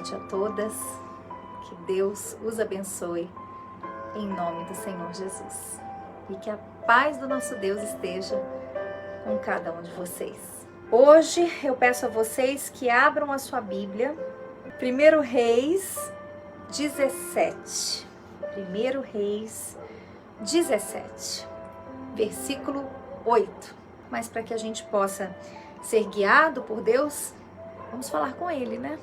noite a todas, que Deus os abençoe, em nome do Senhor Jesus. E que a paz do nosso Deus esteja com cada um de vocês. Hoje eu peço a vocês que abram a sua Bíblia, 1 Reis 17. 1 Reis 17, versículo 8. Mas para que a gente possa ser guiado por Deus, vamos falar com Ele, né?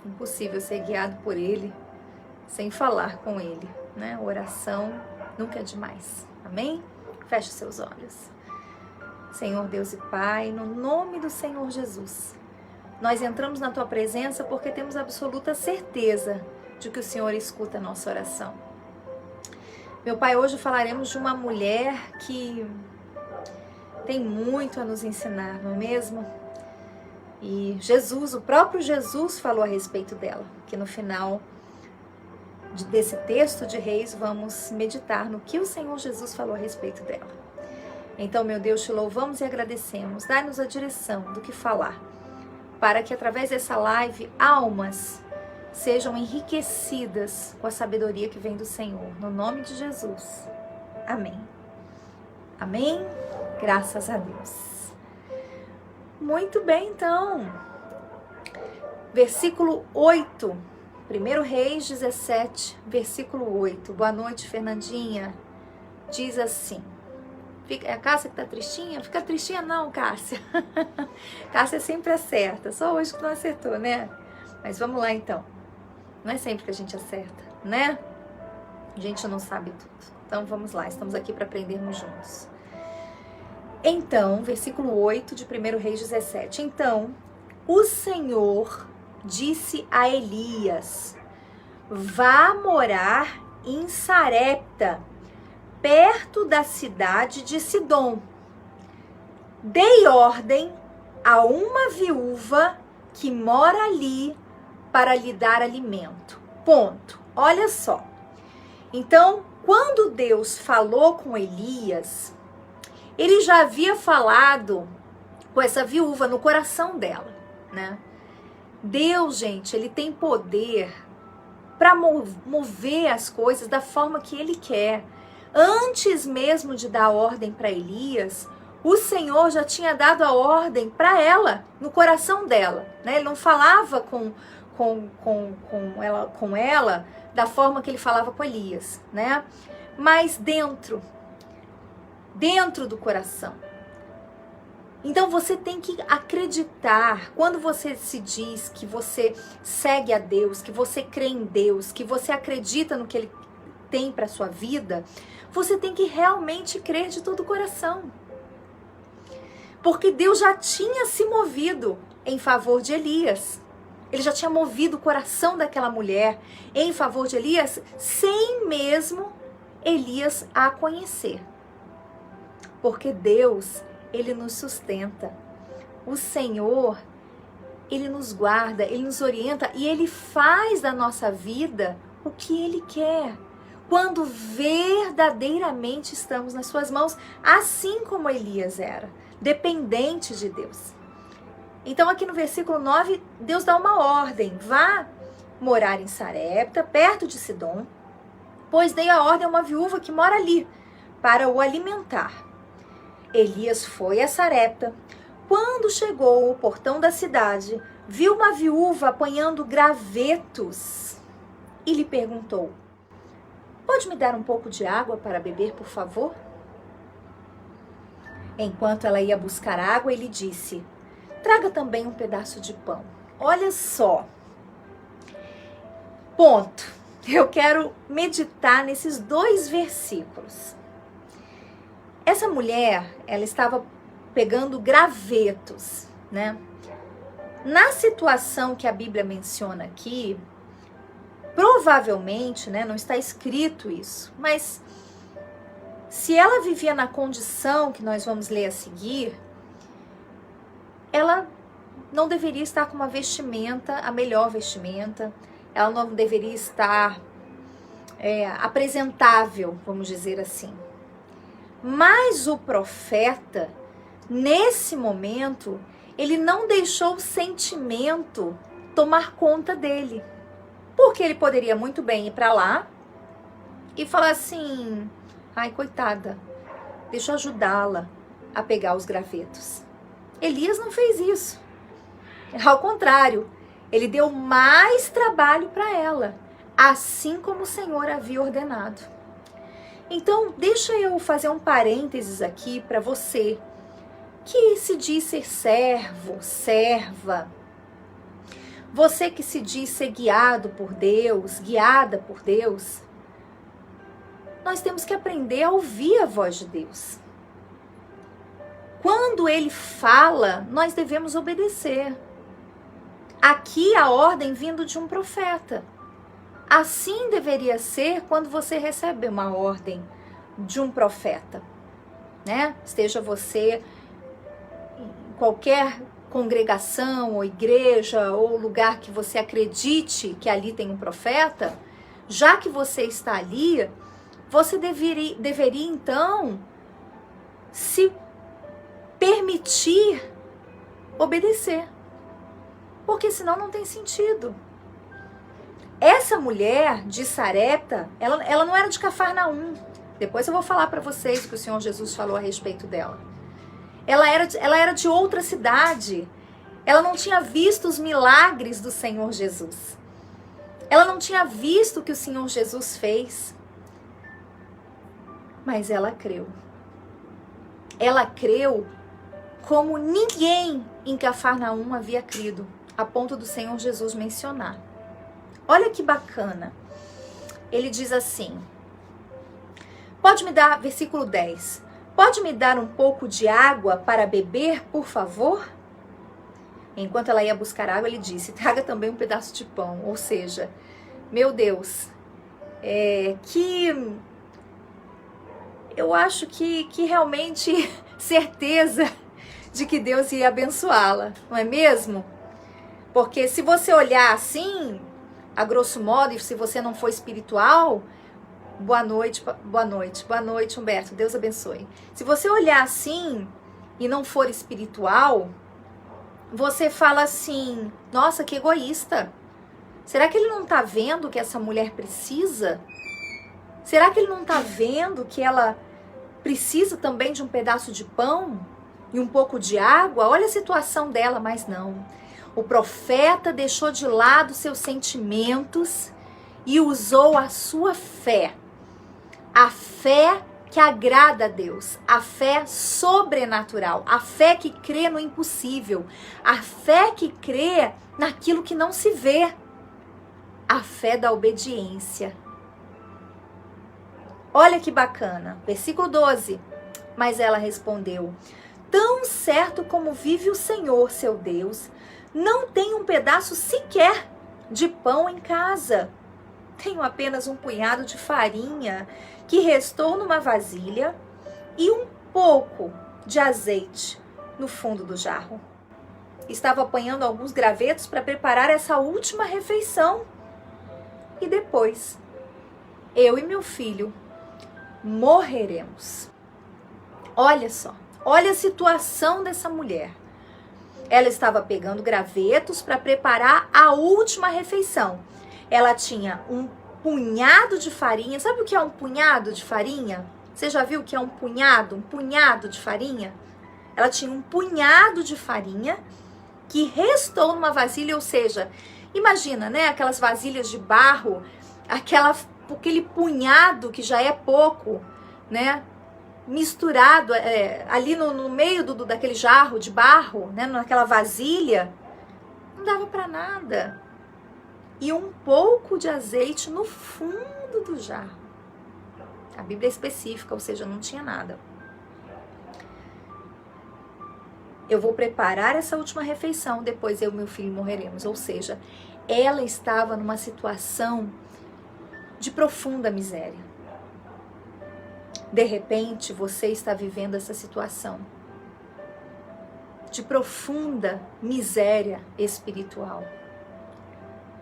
Impossível ser guiado por Ele sem falar com Ele, né? Oração nunca é demais. Amém? Feche seus olhos. Senhor Deus e Pai, no nome do Senhor Jesus, nós entramos na Tua presença porque temos absoluta certeza de que o Senhor escuta a nossa oração. Meu Pai, hoje falaremos de uma mulher que tem muito a nos ensinar, não é mesmo? E Jesus, o próprio Jesus falou a respeito dela, que no final desse texto de Reis vamos meditar no que o Senhor Jesus falou a respeito dela. Então, meu Deus, te louvamos e agradecemos. Dá-nos a direção do que falar, para que através dessa live almas sejam enriquecidas com a sabedoria que vem do Senhor. No nome de Jesus. Amém. Amém? Graças a Deus. Muito bem, então. Versículo 8. 1 Reis 17, versículo 8. Boa noite, Fernandinha. Diz assim. É a Cássia que tá tristinha? Fica tristinha não, Cássia. Cássia sempre acerta. Só hoje que não acertou, né? Mas vamos lá, então. Não é sempre que a gente acerta, né? A gente não sabe tudo. Então vamos lá, estamos aqui para aprendermos juntos. Então, versículo 8 de 1 Reis 17. Então, o Senhor disse a Elias: vá morar em Sarepta, perto da cidade de Sidom. Dei ordem a uma viúva que mora ali para lhe dar alimento. Ponto. Olha só. Então, quando Deus falou com Elias, ele já havia falado com essa viúva no coração dela, né? Deus, gente, ele tem poder para mover as coisas da forma que ele quer. Antes mesmo de dar ordem para Elias, o Senhor já tinha dado a ordem para ela, no coração dela, né? Ele não falava com ela da forma que ele falava com Elias, né? Mas dentro do coração. Então você tem que acreditar, quando você se diz que você segue a Deus, que você crê em Deus, que você acredita no que Ele tem para sua vida, você tem que realmente crer de todo o coração. Porque Deus já tinha se movido em favor de Elias. Ele já tinha movido o coração daquela mulher em favor de Elias, sem mesmo Elias a conhecer. Porque Deus, Ele nos sustenta. O Senhor, Ele nos guarda, Ele nos orienta e Ele faz da nossa vida o que Ele quer. Quando verdadeiramente estamos nas suas mãos, assim como Elias era, dependente de Deus. Então aqui no versículo 9, Deus dá uma ordem: vá morar em Sarepta, perto de Sidom, pois dei a ordem a uma viúva que mora ali, para o alimentar. Elias foi a Sarepta. Quando chegou ao portão da cidade, viu uma viúva apanhando gravetos e lhe perguntou: pode me dar um pouco de água para beber, por favor? Enquanto ela ia buscar água, ele disse: traga também um pedaço de pão. Olha só. Ponto. Eu quero meditar nesses dois versículos. Essa mulher, ela estava pegando gravetos, né? Na situação que a Bíblia menciona aqui, provavelmente, né, não está escrito isso, mas se ela vivia na condição que nós vamos ler a seguir, ela não deveria estar com uma vestimenta, a melhor vestimenta, ela não deveria estar apresentável, vamos dizer assim. Mas o profeta, nesse momento, ele não deixou o sentimento tomar conta dele. Porque ele poderia muito bem ir para lá e falar assim, ai, coitada, deixa eu ajudá-la a pegar os gravetos. Elias não fez isso. Ao contrário, ele deu mais trabalho para ela, assim como o Senhor havia ordenado. Então, deixa eu fazer um parênteses aqui para você que se diz ser servo, serva, você que se diz ser guiado por Deus, guiada por Deus, nós temos que aprender a ouvir a voz de Deus. Quando Ele fala, nós devemos obedecer. Aqui a ordem vindo de um profeta. Assim deveria ser quando você recebe uma ordem de um profeta, né? Esteja você em qualquer congregação ou igreja ou lugar que você acredite que ali tem um profeta, já que você está ali, você deveria então se permitir obedecer, porque senão não tem sentido. Essa mulher de Sarepta, ela não era de Cafarnaum. Depois eu vou falar para vocês o que o Senhor Jesus falou a respeito dela. Ela era de outra cidade. Ela não tinha visto os milagres do Senhor Jesus. Ela não tinha visto o que o Senhor Jesus fez. Mas ela creu. Ela creu como ninguém em Cafarnaum havia crido, a ponto do Senhor Jesus mencionar. Olha que bacana. Ele diz assim, pode me dar, versículo 10, pode me dar um pouco de água para beber, por favor? Enquanto ela ia buscar água, ele disse, traga também um pedaço de pão. Ou seja, meu Deus, eu acho que realmente certeza de que Deus ia abençoá-la, não é mesmo? Porque se você olhar assim, a grosso modo, e se você não for espiritual, boa noite, Humberto, Deus abençoe. Se você olhar assim e não for espiritual, você fala assim, nossa, que egoísta. Será que ele não está vendo que essa mulher precisa? Será que ele não está vendo que ela precisa também de um pedaço de pão e um pouco de água? Olha a situação dela, mas não. O profeta deixou de lado seus sentimentos e usou a sua fé. A fé que agrada a Deus, a fé sobrenatural, a fé que crê no impossível, a fé que crê naquilo que não se vê, a fé da obediência. Olha que bacana, versículo 12. Mas ela respondeu, tão certo como vive o Senhor, seu Deus, não tenho um pedaço sequer de pão em casa. Tenho apenas um punhado de farinha que restou numa vasilha e um pouco de azeite no fundo do jarro. Estava apanhando alguns gravetos para preparar essa última refeição. E depois, eu e meu filho morreremos. Olha só, olha a situação dessa mulher. Ela estava pegando gravetos para preparar a última refeição. Ela tinha um punhado de farinha. Sabe o que é um punhado de farinha? Você já viu o que é um punhado? Um punhado de farinha? Ela tinha um punhado de farinha que restou numa vasilha, ou seja, imagina, né? Aquelas vasilhas de barro, aquele punhado que já é pouco, né? Misturado ali no meio daquele jarro de barro, né? Naquela vasilha, não dava para nada. E um pouco de azeite no fundo do jarro. A Bíblia é específica, ou seja, não tinha nada. Eu vou preparar essa última refeição, depois eu e meu filho morreremos. Ou seja, ela estava numa situação de profunda miséria. De repente, você está vivendo essa situação de profunda miséria espiritual,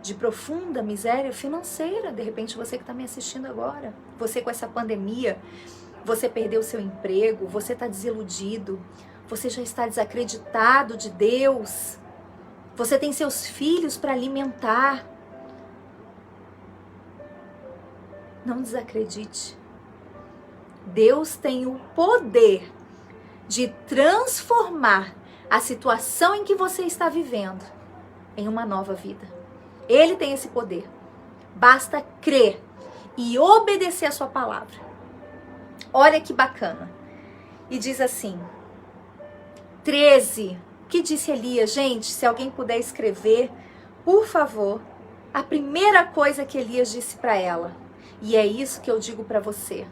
de profunda miséria financeira. De repente, você que está me assistindo agora, você com essa pandemia, você perdeu seu emprego, você está desiludido, você já está desacreditado de Deus, você tem seus filhos para alimentar, não desacredite. Deus tem o poder de transformar a situação em que você está vivendo em uma nova vida. Ele tem esse poder. Basta crer e obedecer a sua palavra. Olha que bacana. E diz assim, 13. O que disse Elias? Gente, se alguém puder escrever, por favor, a primeira coisa que Elias disse para ela. E é isso que eu digo para você.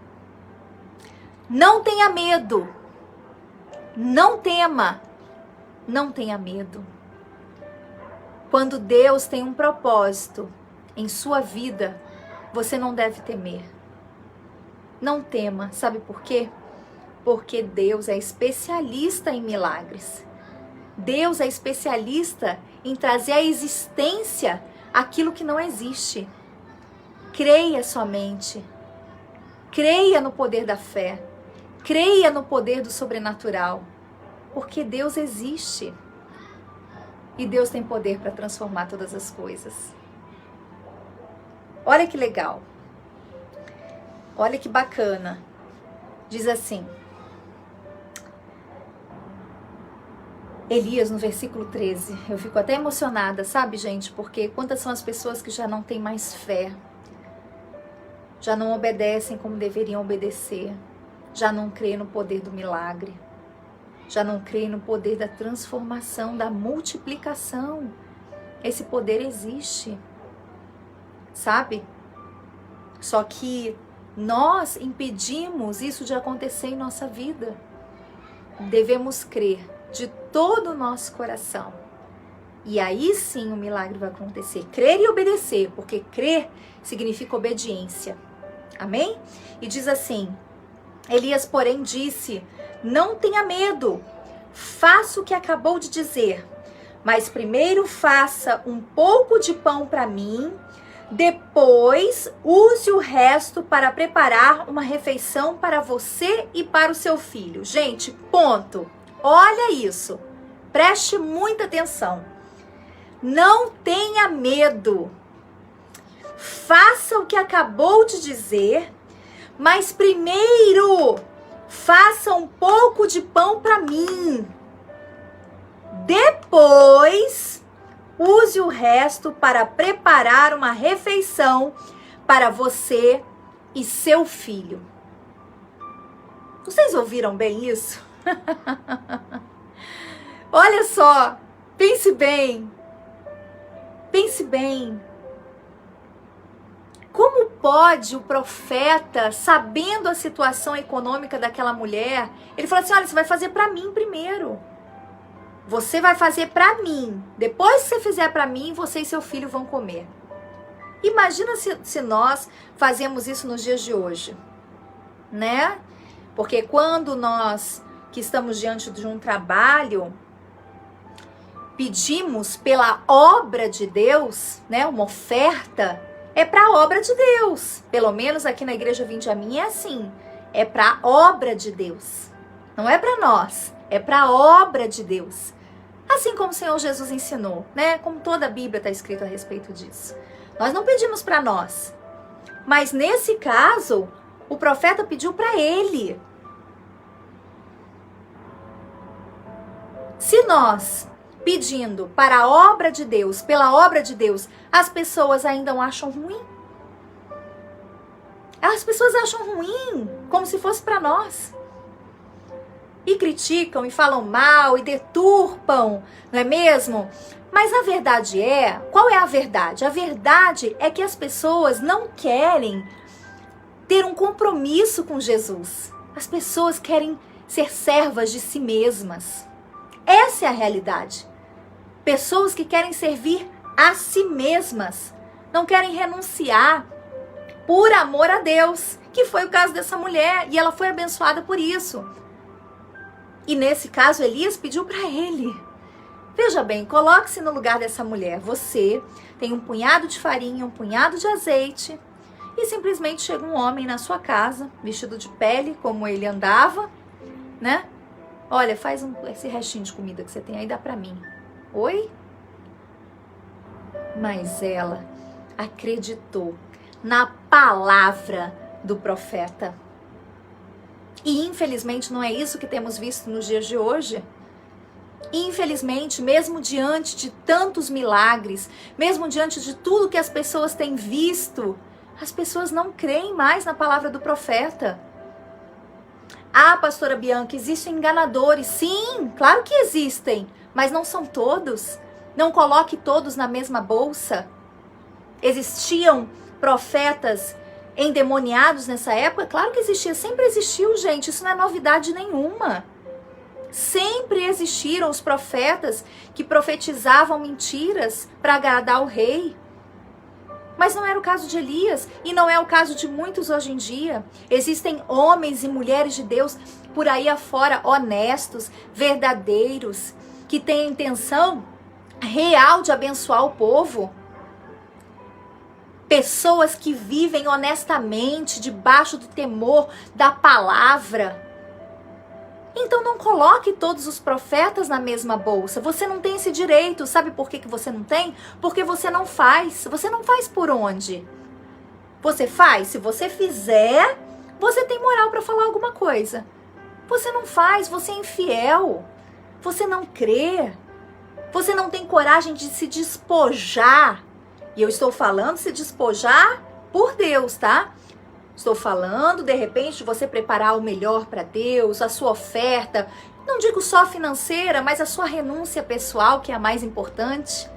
Não tenha medo. Não tema. Não tenha medo. Quando Deus tem um propósito em sua vida, você não deve temer. Não tema. Sabe por quê? Porque Deus é especialista em milagres. Deus é especialista em trazer à existência aquilo que não existe. Creia somente. Creia no poder da fé. Creia no poder do sobrenatural. Porque Deus existe. E Deus tem poder para transformar todas as coisas. Olha que legal. Olha que bacana. Diz assim. Elias, no versículo 13. Eu fico até emocionada, sabe, gente? Porque quantas são as pessoas que já não têm mais fé. Já não obedecem como deveriam obedecer. Já não creem no poder do milagre. Já não creem no poder da transformação, da multiplicação. Esse poder existe. Sabe? Só que nós impedimos isso de acontecer em nossa vida. Devemos crer de todo o nosso coração. E aí sim o milagre vai acontecer. Crer e obedecer, porque crer significa obediência. Amém? E diz assim, Elias, porém, disse, não tenha medo, faça o que acabou de dizer, mas primeiro faça um pouco de pão para mim, depois use o resto para preparar uma refeição para você e para o seu filho. Gente, ponto. Olha isso. Preste muita atenção. Não tenha medo. Faça o que acabou de dizer, mas primeiro faça um pouco de pão para mim. Depois, use o resto para preparar uma refeição para você e seu filho. Vocês ouviram bem isso? Olha só, pense bem. Pense bem. Como pode o profeta, sabendo a situação econômica daquela mulher, ele falou assim, olha, você vai fazer para mim primeiro. Você vai fazer para mim. Depois que você fizer para mim, você e seu filho vão comer. Imagina se nós fazemos isso nos dias de hoje, né? Porque quando nós que estamos diante de um trabalho, pedimos pela obra de Deus, né? Uma oferta, é para a obra de Deus. Pelo menos aqui na Igreja Vinde a Mim é assim. É para a obra de Deus. Não é para nós, é para a obra de Deus. Assim como o Senhor Jesus ensinou, né? Como toda a Bíblia está escrito a respeito disso. Nós não pedimos para nós. Mas nesse caso, o profeta pediu para ele. Se nós, pedindo para a obra de Deus, pela obra de Deus, as pessoas ainda acham ruim? As pessoas acham ruim, como se fosse para nós. E criticam, e falam mal, e deturpam, não é mesmo? Mas a verdade é, qual é a verdade? A verdade é que as pessoas não querem ter um compromisso com Jesus. As pessoas querem ser servas de si mesmas. Essa é a realidade. Pessoas que querem servir a si mesmas, não querem renunciar por amor a Deus, que foi o caso dessa mulher, e ela foi abençoada por isso. E nesse caso, Elias pediu para ele. Veja bem, coloque-se no lugar dessa mulher. Você tem um punhado de farinha, um punhado de azeite, e simplesmente chega um homem na sua casa, vestido de pele, como ele andava, né? Olha, faz esse restinho de comida que você tem aí, dá para mim. Oi? Mas ela acreditou na palavra do profeta. E infelizmente não é isso que temos visto nos dias de hoje. Infelizmente, mesmo diante de tantos milagres, mesmo diante de tudo que as pessoas têm visto, as pessoas não creem mais na palavra do profeta. Ah, pastora Bianca, existem enganadores. Sim, claro que existem, mas não são todos. Não coloque todos na mesma bolsa. Existiam profetas endemoniados nessa época? Claro que existia, sempre existiu, gente, isso não é novidade nenhuma. Sempre existiram os profetas que profetizavam mentiras para agradar o rei. Mas não era o caso de Elias e não é o caso de muitos hoje em dia. Existem homens e mulheres de Deus por aí afora, honestos, verdadeiros, que têm a intenção real de abençoar o povo. Pessoas que vivem honestamente, debaixo do temor da palavra. Então não coloque todos os profetas na mesma bolsa. Você não tem esse direito. Sabe por que você não tem? Porque você não faz. Você não faz por onde? Você faz? Se você fizer, você tem moral para falar alguma coisa. Você não faz, você é infiel. Você não crê. Você não tem coragem de se despojar. E eu estou falando se despojar por Deus, tá? Estou falando, de repente, você preparar o melhor para Deus, a sua oferta, não digo só financeira, mas a sua renúncia pessoal, que é a mais importante.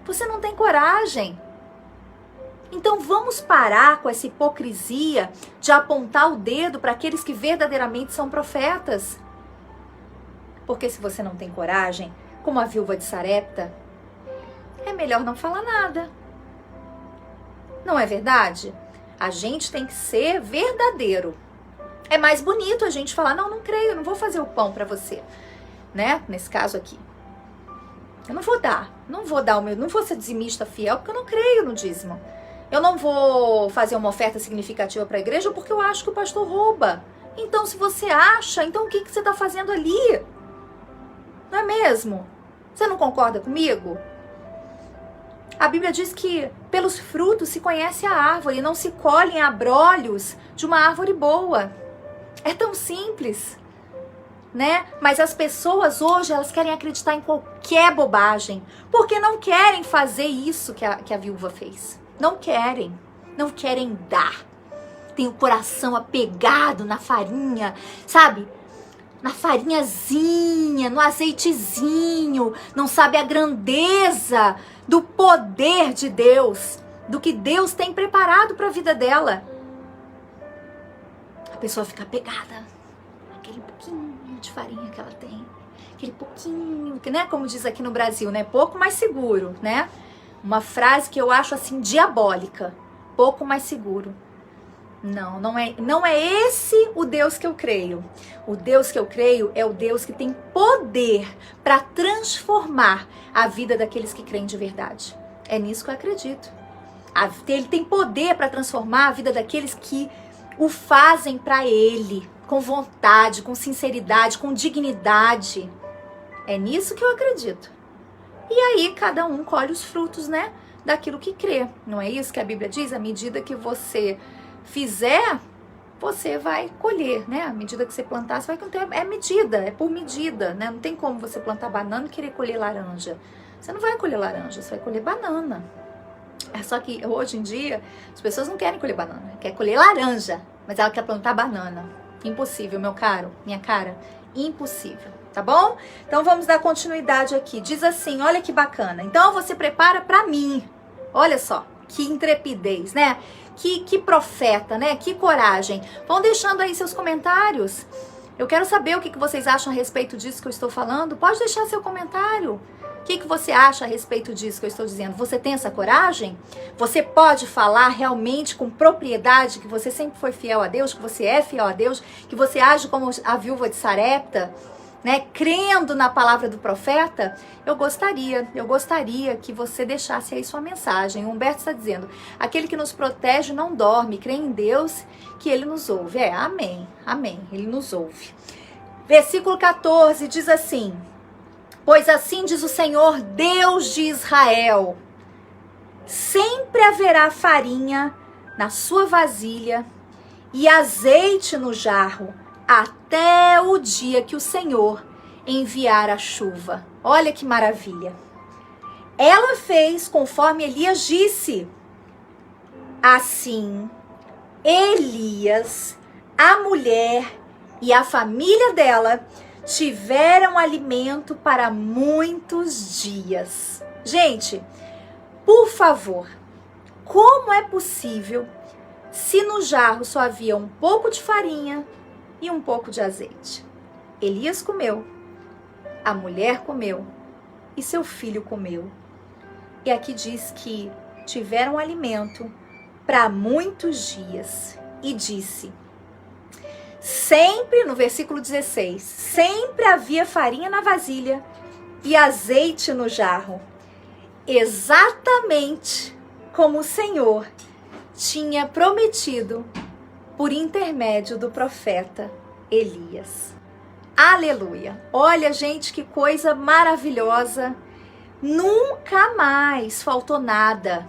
Você não tem coragem. Então vamos parar com essa hipocrisia de apontar o dedo para aqueles que verdadeiramente são profetas. Porque se você não tem coragem, como a viúva de Sarepta, é melhor não falar nada. Não é verdade? A gente tem que ser verdadeiro. É mais bonito a gente falar, não creio, não vou fazer o pão para você, né? Nesse caso aqui. Eu não vou dar o meu, não vou ser dizimista fiel porque eu não creio no dízimo. Eu não vou fazer uma oferta significativa para a igreja porque eu acho que o pastor rouba. Então, se você acha, então o que você está fazendo ali? Não é mesmo? Você não concorda comigo? A Bíblia diz que pelos frutos se conhece a árvore, não se colhem abrolhos de uma árvore boa. É tão simples, né? Mas as pessoas hoje, elas querem acreditar em qualquer bobagem, porque não querem fazer isso que a viúva fez. Não querem dar. Tem o coração apegado na farinha, sabe? Na farinhazinha, no azeitezinho, não sabe a grandeza do poder de Deus, do que Deus tem preparado para a vida dela. A pessoa fica apegada naquele pouquinho de farinha que ela tem, aquele pouquinho, que, né, como diz aqui no Brasil, né, pouco mais seguro, né? Uma frase que eu acho assim diabólica, pouco mais seguro. Não é esse o Deus que eu creio. O Deus que eu creio é o Deus que tem poder para transformar a vida daqueles que creem de verdade. É nisso que eu acredito. Ele tem poder para transformar a vida daqueles que o fazem para Ele, com vontade, com sinceridade, com dignidade. É nisso que eu acredito. E aí cada um colhe os frutos, né, daquilo que crê. Não é isso que a Bíblia diz? À medida que você fizer, você vai colher, né? À medida que você plantar, você vai colher. É medida, é por medida, né? Não tem como você plantar banana e querer colher laranja. Você não vai colher laranja, você vai colher banana. É só que hoje em dia, as pessoas não querem colher banana, quer colher laranja, mas ela quer plantar banana. Impossível, meu caro, minha cara, impossível, tá bom? Então vamos dar continuidade aqui. Diz assim, olha que bacana. Então você prepara pra mim. Olha só, que intrepidez, né? Que profeta, né? Que coragem. Vão deixando aí seus comentários. Eu quero saber o que vocês acham a respeito disso que eu estou falando. Pode deixar seu comentário. O que você acha a respeito disso que eu estou dizendo? Você tem essa coragem? Você pode falar realmente com propriedade que você sempre foi fiel a Deus, que você é fiel a Deus, que você age como a viúva de Sarepta, né? Crendo na palavra do profeta? Eu gostaria que você deixasse aí sua mensagem. O Humberto está dizendo, aquele que nos protege não dorme, crê em Deus que Ele nos ouve. Amém, Ele nos ouve. Versículo 14 diz assim, pois assim diz o Senhor, Deus de Israel, sempre haverá farinha na sua vasilha e azeite no jarro, até o dia que o Senhor enviar a chuva. Olha que maravilha. Ela fez conforme Elias disse. Assim, Elias, a mulher e a família dela tiveram alimento para muitos dias. Gente, por favor, como é possível se no jarro só havia um pouco de farinha e um pouco de azeite? Elias comeu, a mulher comeu e seu filho comeu. E aqui diz que tiveram alimento para muitos dias. E disse, sempre, no versículo 16, sempre havia farinha na vasilha e azeite no jarro, exatamente como o Senhor tinha prometido por intermédio do profeta Elias. Aleluia! Olha, gente, que coisa maravilhosa! Nunca mais faltou nada.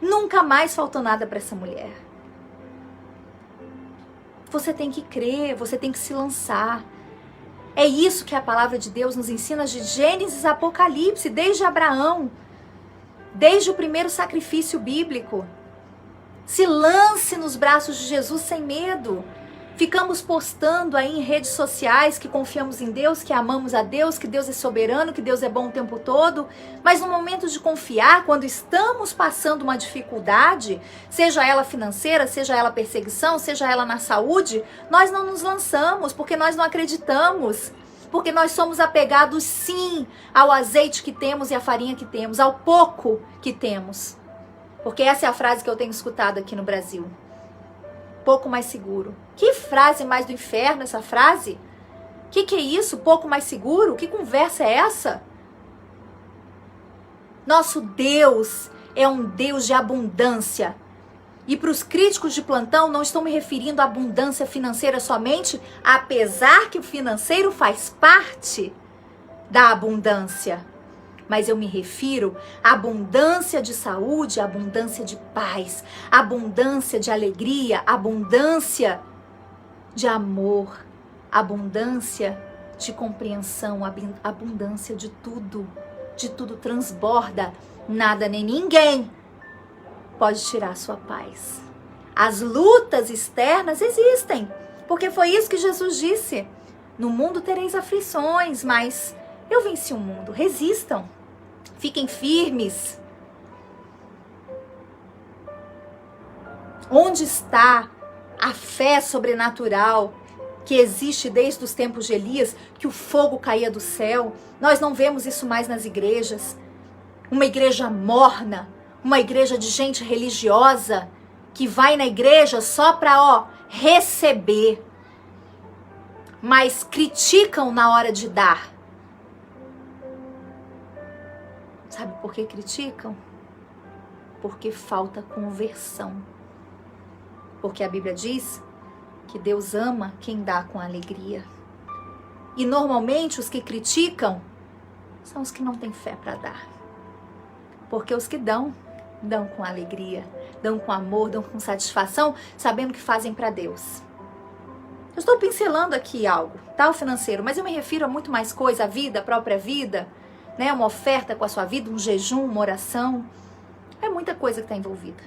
Nunca mais faltou nada para essa mulher. Você tem que crer, você tem que se lançar. É isso que a palavra de Deus nos ensina de Gênesis a Apocalipse, desde Abraão, desde o primeiro sacrifício bíblico. Se lance nos braços de Jesus sem medo. Ficamos postando aí em redes sociais que confiamos em Deus, que amamos a Deus, que Deus é soberano, que Deus é bom o tempo todo. Mas no momento de confiar, quando estamos passando uma dificuldade, seja ela financeira, seja ela perseguição, seja ela na saúde, nós não nos lançamos porque nós não acreditamos. Porque nós somos apegados sim ao azeite que temos e à farinha que temos, ao pouco que temos. Porque essa é a frase que eu tenho escutado aqui no Brasil. Pouco mais seguro. Que frase mais do inferno essa frase? Que é isso? Pouco mais seguro? Que conversa é essa? Nosso Deus é um Deus de abundância. E para os críticos de plantão, não estou me referindo à abundância financeira somente, apesar que o financeiro faz parte da abundância. Mas eu me refiro à abundância de saúde, à abundância de paz, à abundância de alegria, à abundância de amor, à abundância de compreensão, à abundância de tudo transborda. Nada nem ninguém pode tirar a sua paz. As lutas externas existem, porque foi isso que Jesus disse. No mundo tereis aflições, mas eu venci o mundo. Resistam. Fiquem firmes. Onde está a fé sobrenatural que existe desde os tempos de Elias, que o fogo caía do céu? Nós não vemos isso mais nas igrejas. Uma igreja morna, uma igreja de gente religiosa que vai na igreja só para receber, mas criticam na hora de dar. Sabe por que criticam? Porque falta conversão. Porque a Bíblia diz que Deus ama quem dá com alegria. E normalmente os que criticam são os que não têm fé para dar. Porque os que dão com alegria, dão com amor, dão com satisfação, sabendo que fazem para Deus. Eu estou pincelando aqui algo, tá? O financeiro, mas eu me refiro a muito mais coisa, a vida, a própria vida, né? Uma oferta com a sua vida, um jejum, uma oração. É muita coisa que está envolvida.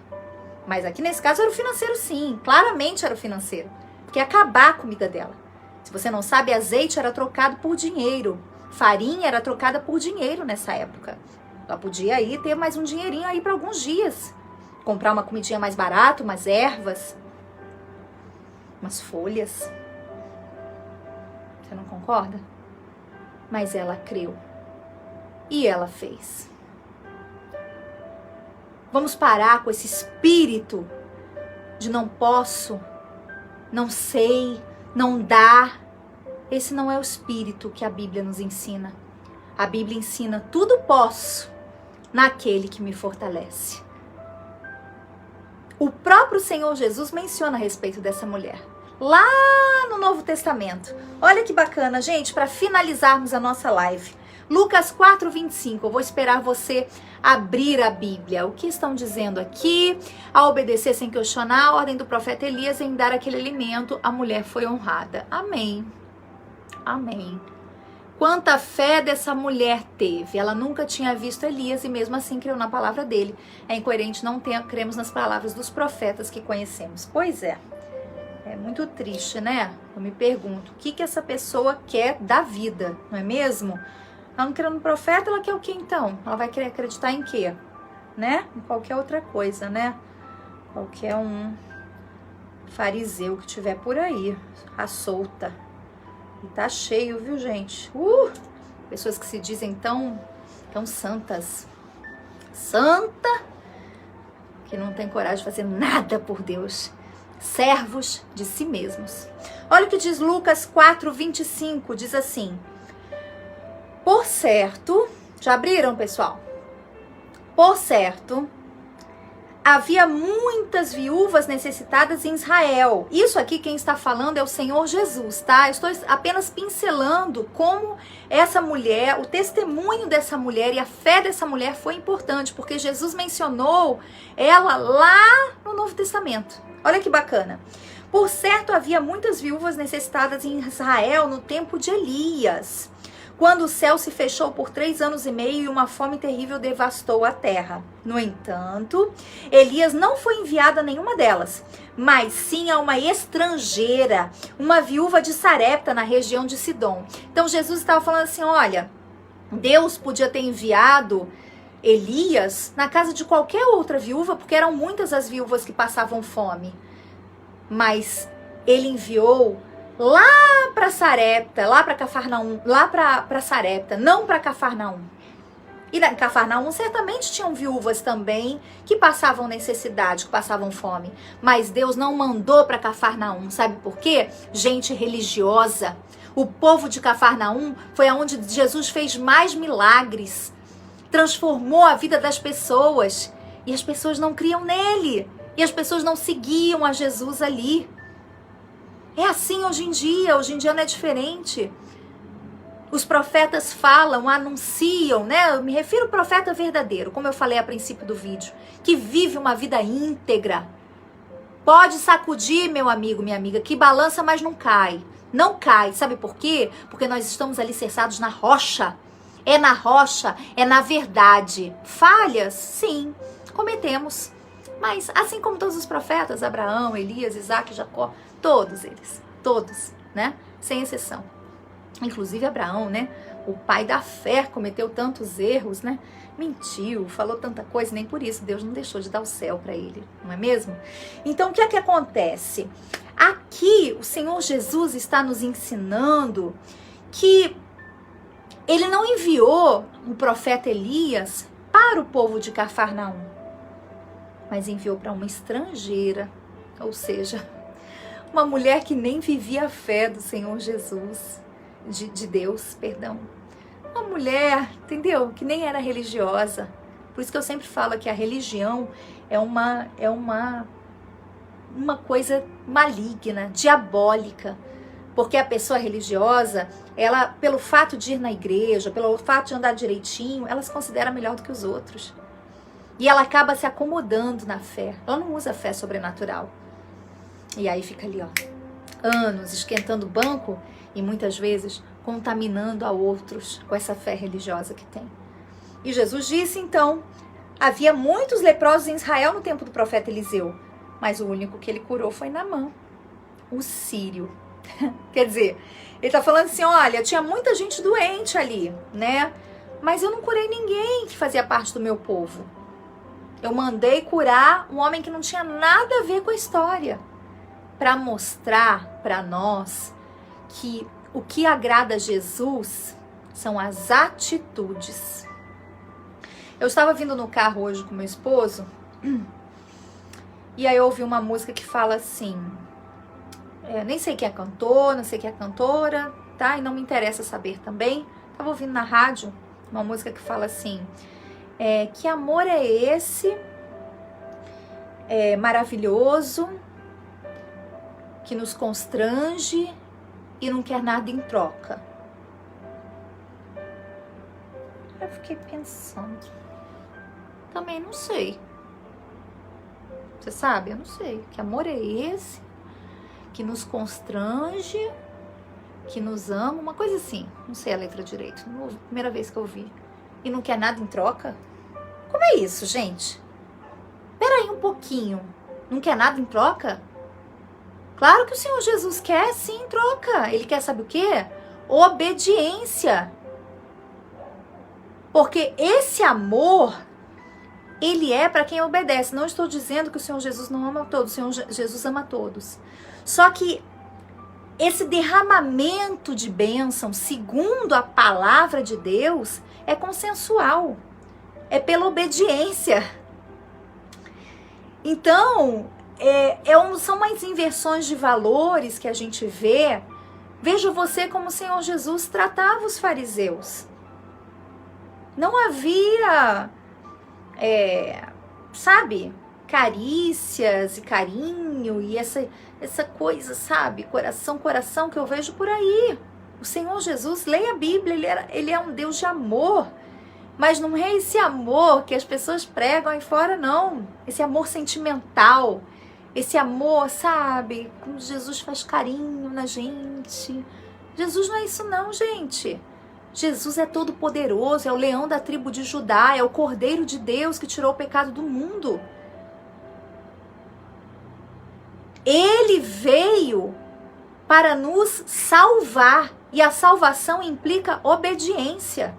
Mas aqui nesse caso era o financeiro sim, claramente era o financeiro. Porque ia acabar a comida dela. Se você não sabe, azeite era trocado por dinheiro. Farinha era trocada por dinheiro nessa época. Ela podia aí ter mais um dinheirinho aí para alguns dias. Comprar uma comidinha mais barata, umas ervas, umas folhas. Você não concorda? Mas ela creu. E ela fez. Vamos parar com esse espírito de não posso, não sei, não dá. Esse não é o espírito que a Bíblia nos ensina. A Bíblia ensina tudo posso naquele que me fortalece. O próprio Senhor Jesus menciona a respeito dessa mulher. Lá no Novo Testamento. Olha que bacana, gente, para finalizarmos a nossa live. Lucas 4:25, eu vou esperar você abrir a Bíblia. O que estão dizendo aqui? A obedecer sem questionar a ordem do profeta Elias em dar aquele alimento, a mulher foi honrada. Amém. Amém. Quanta fé dessa mulher teve. Ela nunca tinha visto Elias e mesmo assim creu na palavra dele. É incoerente não cremos nas palavras dos profetas que conhecemos. Pois é. É muito triste, né? Eu me pergunto, o que essa pessoa quer da vida, não é mesmo? Ela não crê no profeta, ela quer o que então? Ela vai querer acreditar em quê? Né? Em qualquer outra coisa, né? Qualquer um fariseu que tiver por aí, à solta. E tá cheio, viu, gente? Pessoas que se dizem tão santas. Santa, que não tem coragem de fazer nada por Deus. Servos de si mesmos. Olha o que diz Lucas 4:25, diz assim: por certo, já abriram, pessoal? Por certo, havia muitas viúvas necessitadas em Israel. Isso aqui quem está falando é o Senhor Jesus, tá? Eu estou apenas pincelando como essa mulher, o testemunho dessa mulher e a fé dessa mulher foi importante, porque Jesus mencionou ela lá no Novo Testamento. Olha que bacana. Por certo, havia muitas viúvas necessitadas em Israel no tempo de Elias, quando o céu se fechou por 3 anos e meio e uma fome terrível devastou a terra. No entanto, Elias não foi enviado a nenhuma delas, mas sim a uma estrangeira, uma viúva de Sarepta, na região de Sidom. Então Jesus estava falando assim, olha, Deus podia ter enviado Elias na casa de qualquer outra viúva, porque eram muitas as viúvas que passavam fome. Mas ele enviou lá para Sarepta, lá para Cafarnaum, lá para Sarepta, não para Cafarnaum. E em Cafarnaum certamente tinham viúvas também que passavam necessidade, que passavam fome. Mas Deus não mandou para Cafarnaum, sabe por quê? Gente religiosa. O povo de Cafarnaum foi aonde Jesus fez mais milagres, transformou a vida das pessoas. E as pessoas não criam nele. E as pessoas não seguiam a Jesus ali. É assim hoje em dia não é diferente. Os profetas falam, anunciam, né? Eu me refiro ao profeta verdadeiro, como eu falei a princípio do vídeo, que vive uma vida íntegra. Pode sacudir, meu amigo, minha amiga, que balança, mas não cai. Não cai, sabe por quê? Porque nós estamos alicerçados na rocha. É na rocha, é na verdade. Falhas, sim, cometemos. Mas assim como todos os profetas, Abraão, Elias, Isaac, Jacó, todos eles, todos, né? Sem exceção. Inclusive Abraão, né? O pai da fé, cometeu tantos erros, né? Mentiu, falou tanta coisa, nem por isso Deus não deixou de dar o céu para ele, não é mesmo? Então o que é que acontece? Aqui o Senhor Jesus está nos ensinando que ele não enviou o profeta Elias para o povo de Cafarnaum, mas enviou para uma estrangeira, ou seja, uma mulher que nem vivia a fé do Senhor Jesus, de Deus, perdão. Uma mulher, entendeu? Que nem era religiosa. Por isso que eu sempre falo que a religião é uma coisa maligna, diabólica. Porque a pessoa religiosa, ela, pelo fato de ir na igreja, pelo fato de andar direitinho, ela se considera melhor do que os outros. E ela acaba se acomodando na fé. Ela não usa fé sobrenatural. E aí fica ali, ó, anos esquentando o banco e muitas vezes contaminando a outros com essa fé religiosa que tem. E Jesus disse, então, havia muitos leprosos em Israel no tempo do profeta Eliseu, mas o único que ele curou foi Naamã, o sírio. Quer dizer, ele está falando assim, olha, tinha muita gente doente ali, né? Mas eu não curei ninguém que fazia parte do meu povo. Eu mandei curar um homem que não tinha nada a ver com a história, para mostrar para nós que o que agrada a Jesus são as atitudes. Eu estava vindo no carro hoje com meu esposo e aí eu ouvi uma música que fala assim, nem sei quem é cantor, não sei quem é cantora, tá? E não me interessa saber também. Estava ouvindo na rádio uma música que fala assim, que amor é esse, maravilhoso, que nos constrange e não quer nada em troca. fiquei pensando. Também não sei. Você sabe? Eu não sei. Que amor é esse? Que nos constrange? Que nos ama? Uma coisa assim. Não sei a letra direito. Primeira vez que eu vi. E não quer nada em troca? Como é isso, gente? Peraí um pouquinho. Não quer nada em troca? Claro que o Senhor Jesus quer sim em troca. Ele quer, sabe o quê? Obediência. Porque esse amor, ele é para quem obedece. Não estou dizendo que o Senhor Jesus não ama todos. O Senhor Jesus ama todos. Só que esse derramamento de bênção, segundo a palavra de Deus, é consensual. É pela obediência. Então, são umas inversões de valores que a gente vê. Veja você como o Senhor Jesus tratava os fariseus. Não havia, sabe, carícias e carinho e essa coisa, sabe, coração que eu vejo por aí. O Senhor Jesus, leia a Bíblia, ele é um Deus de amor. Mas não é esse amor que as pessoas pregam aí fora, não. Esse amor sentimental. Esse amor, sabe, como Jesus faz carinho na gente. Jesus não é isso não, gente. Jesus é todo poderoso, é o leão da tribo de Judá, é o Cordeiro de Deus que tirou o pecado do mundo. Ele veio para nos salvar e a salvação implica obediência.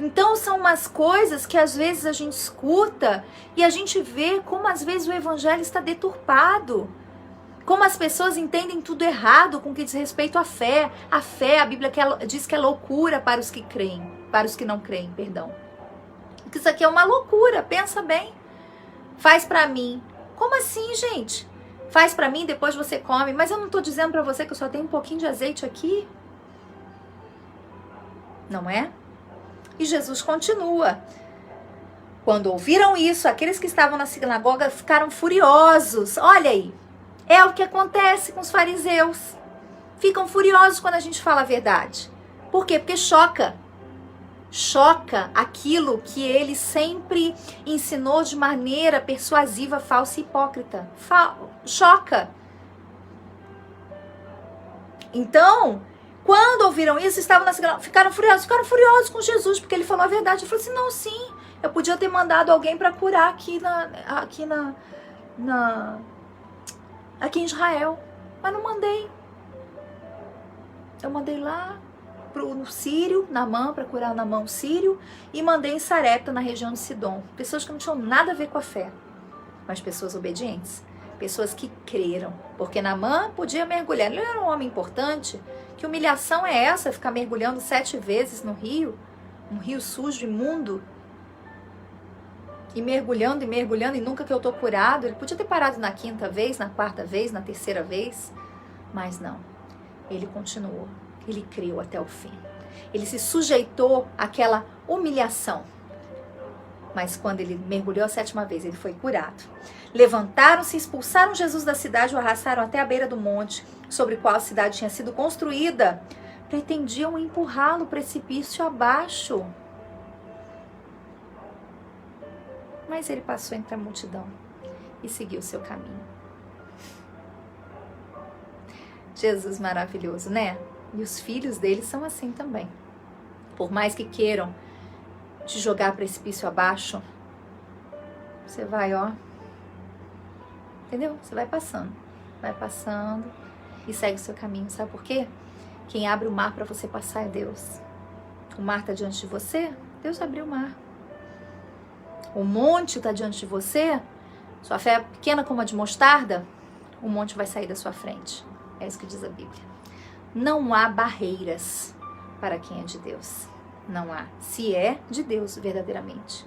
Então são umas coisas que às vezes a gente escuta e a gente vê como às vezes o evangelho está deturpado. Como as pessoas entendem tudo errado com o que diz respeito à fé. A fé, a Bíblia diz que é loucura para os que creem, para os que não creem, perdão. Porque isso aqui é uma loucura, pensa bem. Faz pra mim. Como assim, gente? Faz pra mim, depois você come. Mas eu não tô dizendo pra você que eu só tenho um pouquinho de azeite aqui. Não é? E Jesus continua. Quando ouviram isso, aqueles que estavam na sinagoga ficaram furiosos. Olha aí. É o que acontece com os fariseus. Ficam furiosos quando a gente fala a verdade. Por quê? Porque choca. Choca aquilo que ele sempre ensinou de maneira persuasiva, falsa e hipócrita. Choca. Então, quando ouviram isso, estavam na sinagoga, ficaram furiosos com Jesus, porque ele falou a verdade. Ele falou assim, não, sim, eu podia ter mandado alguém para curar aqui em Israel, mas não mandei. Eu mandei lá no Sírio, Naamã, para curar o Naamã, o Sírio, e mandei em Sarepta, na região de Sidom. Pessoas que não tinham nada a ver com a fé, mas pessoas obedientes, pessoas que creram, porque Naamã podia mergulhar. Ele era um homem importante. Que humilhação é essa, ficar mergulhando 7 vezes no rio, um rio sujo, imundo, e mergulhando e nunca que eu tô curado. Ele podia ter parado na 5ª vez, na 4ª vez, na 3ª vez, mas não. Ele continuou, ele creu até o fim. Ele se sujeitou àquela humilhação. Mas quando ele mergulhou a 7ª vez, ele foi curado. Levantaram-se, expulsaram Jesus da cidade, o arrastaram até a beira do monte, sobre o qual a cidade tinha sido construída. Pretendiam empurrá-lo precipício abaixo. Mas ele passou entre a multidão e seguiu o seu caminho. Jesus maravilhoso, né? E os filhos dele são assim também. Por mais que queiram te jogar precipício abaixo, você vai, ó, entendeu? Você vai passando e segue o seu caminho. Sabe por quê? Quem abre o mar para você passar é Deus. O mar está diante de você, Deus abriu o mar. O monte está diante de você, sua fé é pequena como a de mostarda, o monte vai sair da sua frente. É isso que diz a Bíblia. Não há barreiras para quem é de Deus. Não há. Se é de Deus verdadeiramente.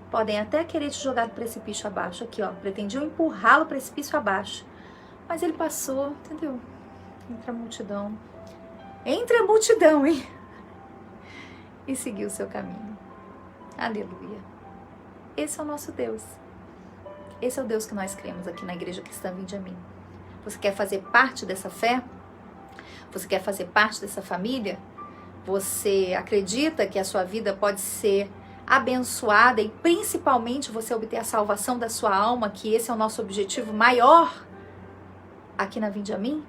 Podem até querer te jogar do precipício abaixo. Aqui, ó. Pretendiam empurrá-lo precipício abaixo. Mas ele passou, entendeu? Entre a multidão. Entre a multidão, hein? E seguiu o seu caminho. Aleluia. Esse é o nosso Deus. Esse é o Deus que nós cremos aqui na Igreja Cristã Vinde a Mim. Você quer fazer parte dessa fé? Você quer fazer parte dessa família? Você acredita que a sua vida pode ser abençoada e principalmente você obter a salvação da sua alma, que esse é o nosso objetivo maior aqui na Vinde a Mim?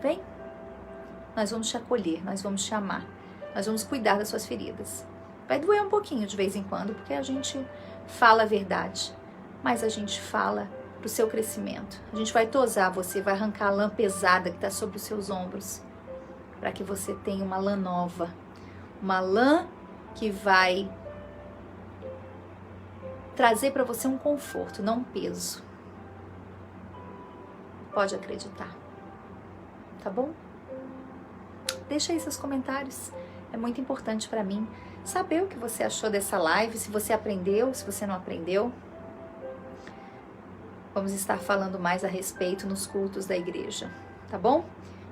Vem, nós vamos te acolher, nós vamos te amar, nós vamos cuidar das suas feridas. Vai doer um pouquinho de vez em quando, porque a gente fala a verdade, mas a gente fala para o seu crescimento. A gente vai tosar você, vai arrancar a lã pesada que está sobre os seus ombros, para que você tenha uma lã nova, uma lã que vai trazer para você um conforto, não um peso. Pode acreditar, tá bom? Deixa aí seus comentários, é muito importante para mim saber o que você achou dessa live, se você aprendeu, se você não aprendeu. Vamos estar falando mais a respeito nos cultos da igreja, tá bom?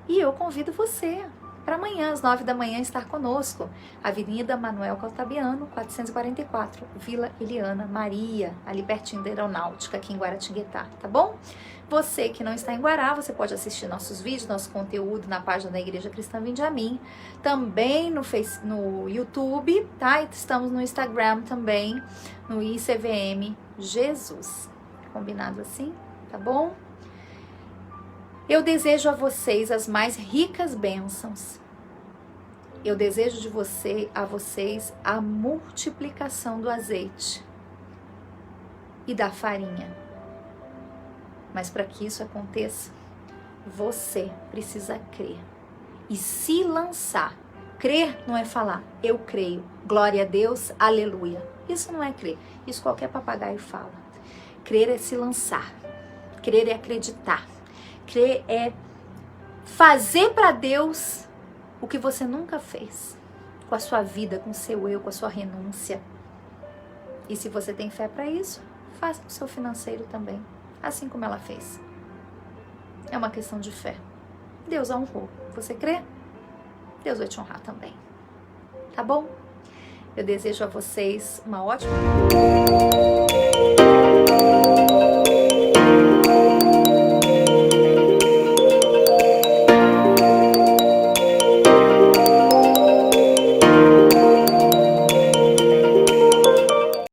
E eu convido você para amanhã, às 9 da manhã, estar conosco. Avenida Manuel Caltabiano, 444, Vila Eliana Maria, ali pertinho da Aeronáutica, aqui em Guaratinguetá, tá bom? Você que não está em Guará, você pode assistir nossos vídeos, nosso conteúdo na página da Igreja Cristã Vinde a Mim, também no YouTube, tá? E estamos no Instagram também, no ICVM Jesus. Combinado assim? Tá bom? Eu desejo a vocês as mais ricas bênçãos. Eu desejo a vocês a multiplicação do azeite e da farinha. Mas para que isso aconteça, você precisa crer e se lançar. Crer não é falar, eu creio, glória a Deus, aleluia. Isso não é crer, isso qualquer papagaio fala. Crer é se lançar, crer é acreditar, crer é fazer para Deus o que você nunca fez, com a sua vida, com o seu eu, com a sua renúncia. E se você tem fé para isso, faça o seu financeiro também, assim como ela fez. É uma questão de fé. Deus a honrou. Você crê? Deus vai te honrar também. Tá bom? Eu desejo a vocês uma ótima